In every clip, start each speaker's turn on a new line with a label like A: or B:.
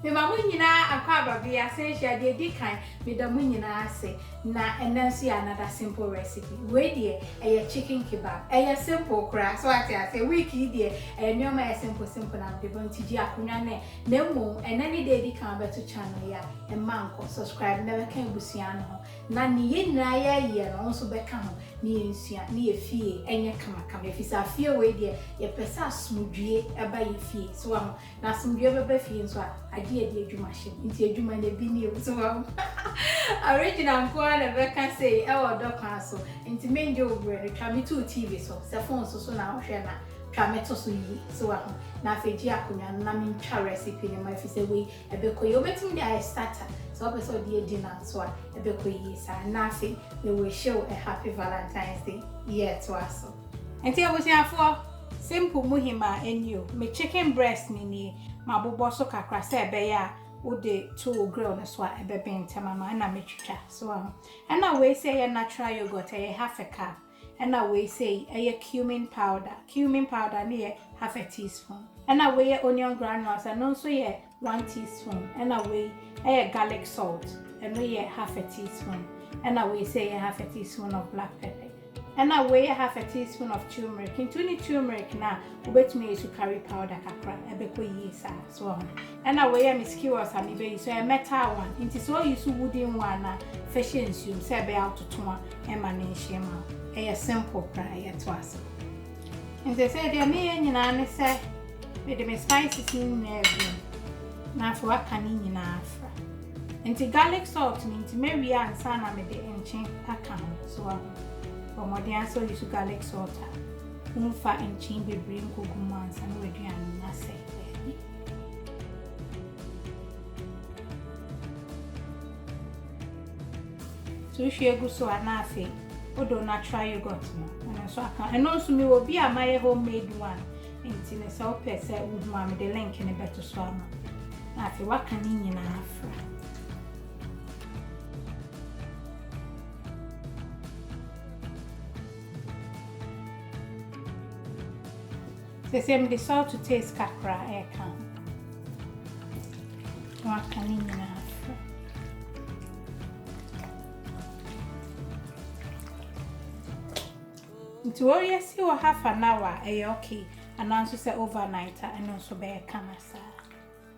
A: Me mamunyina akwa babia say she dey di kan me da munyina ase na enanso ya another simple recipe we dey chicken kebab simple kra so ati ase week dey nyoma simple na de bon tiji akonya na nemu enani dey di kan beto channel ya manko subscribe na be kan busia no na ni yina ya no nso be ka ho ni ensua ni efie enye kama efisa fie we dey ye pesa asumdue eba ye fie so na asumdue be fie nso ade adwuma hye nti adwuma na bi ni so original nko na be ka say e wo dokwa so nti menje obre twa me to TV so se phone so na hwe na twa me to so yi so na afeji akonya na me ntwa recipe ni ma efise we ebekoye obetim dey starter so obeso dey dinner so ebekoye sa na afi we will show a happy Valentine's Day year to us nti abusiafo simple muhima enyo me chicken breast ni ma bobo so kakra se ebe ya wo de to grill no so ebe bentama ma na metwitwa so na we say ya natural yogurt half a cup na we say cumin powder ni half a teaspoon na we onion granules and also 1 teaspoon na we garlic salt and we half a teaspoon na we say half a teaspoon of black pepper and I weigh half a teaspoon of turmeric. Into any turmeric na ubetumi to curry powder kakra ebeko yisa so and I weigh my skewers and be so a metal one. Into so use wooden one na fish and soup say be out to tuma e manishima. A simple prayer to us. And they say there me nyina ne say with the spices in every na for akani nyina afra. Into garlic salt into Mary and sana me de enchen aka so Omodian so use garlic salt. Umfa and chin be bring kugumans and reduan na say. So she go so anafe. Odo natural yogurt no. And so I can and also me will be a my homemade one. Inti ne so pese udma me the link in a better swama. Na fe waka ni nyina afra. The same the salt to taste kakra can. What can you have? To worry, see or half an hour, okay, and also say overnight and also bear canasa.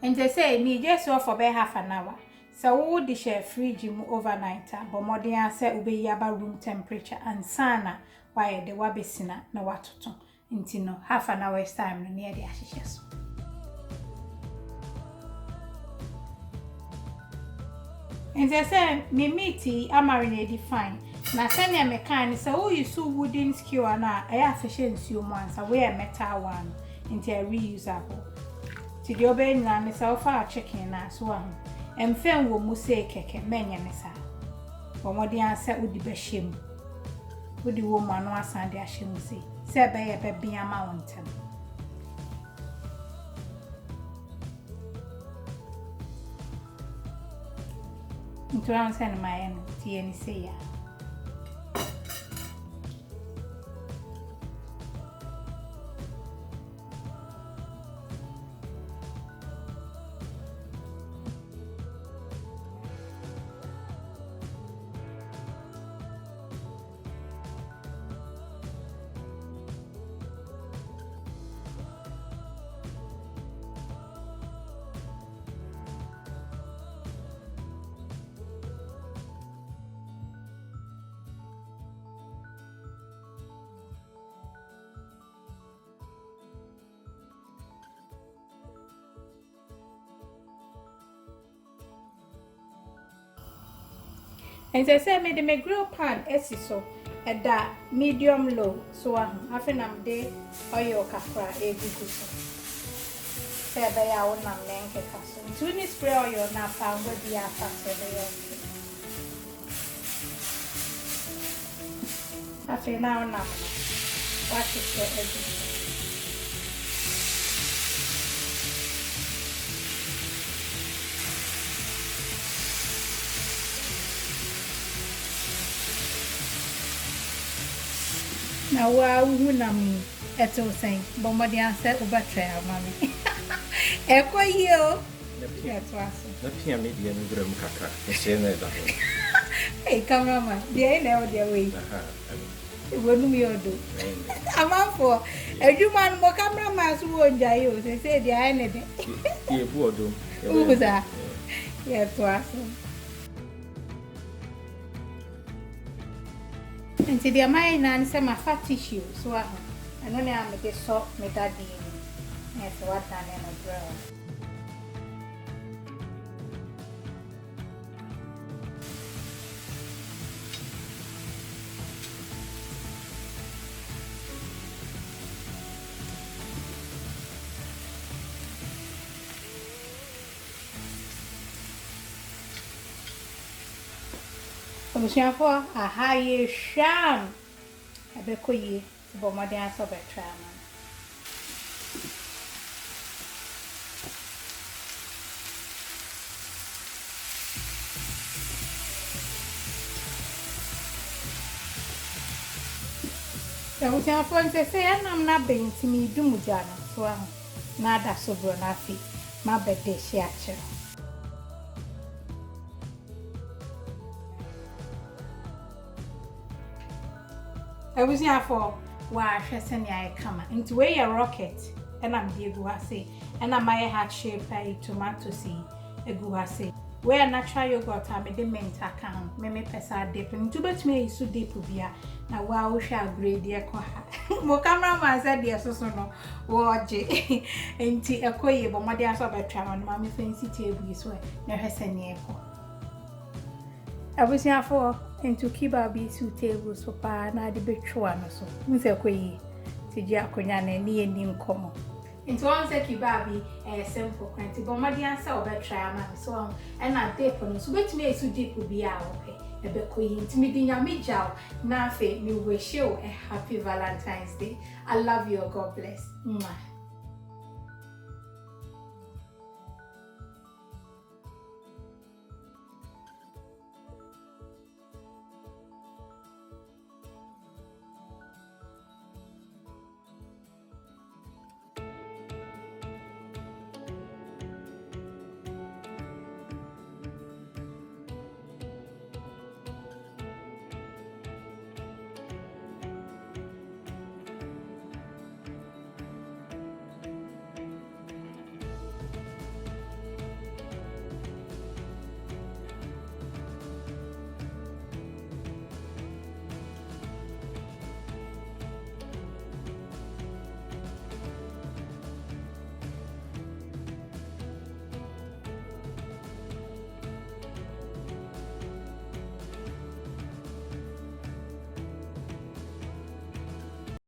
A: And they say, need just offer bear half an hour. So, would the share fridge overnight, but more than answer obey yaba room temperature and sana why the wabisina no what to. Intino half an hour's time near the ashes. And they say, me meaty, I marinated fine. Now send a mechanic, so you so wooden skewer now, I have efficiency once, I wear a metal one into a reusable. To the obeying land is so far chicken as one, and film will muse cake, many missa. But what the answer would be shame. Would the woman was Sunday as she say. Say by a baby a mountain. Into answer my end, TN say. And they say me the grill pan so at that medium low so I think I'm there oil kakra egugu so. Say by our nam nenke kaso. To ni spray oil na found with the after the I think now nam what is the egugu. Now, who name eto saying, Bombadian said over trail, mammy. Echo you. That's awesome.
B: Na pia me dia no gram kakra. Ese na da.
A: Hey, cameraman, there now their way. When we all do. I'm out for a human more cameraman who won't jail. They say they are anything. Who was that? Yes, awesome. And to the mine and some fat tissue, so I don't know how to get salt, make that deal. Yes, what I am a girl. I'm sure for a high sham. I bet you, but my dance of a tram. I was your friend to say, I'm not being to me, Dumujana, so I'm not that so brunafi. My birthday, she actually. I was here for why I send you come into where your rocket and I'm the guase and I might have shaped a tomato seed a guase. Where natural yogurt I made the mint account, me pesa dip into bet me so deep bia. Now wow shall grade dear coha. Mo cameraman said dear so no watch it and tea a coy but my dear so by tram mammy fancy table is where never send you. I was here for into kebab two tables for pa na de betwa no so. Nse koyi ti ji akonya na ni eni nkomo. Into one say kebab simple kwanti but my dear say obetwa ama so and na dip no so betimi esu dip bi a okay. Ebe koyi ntimi di nyame jaw na afi me wish you a happy Valentine's Day. I love you. God bless. Mwah.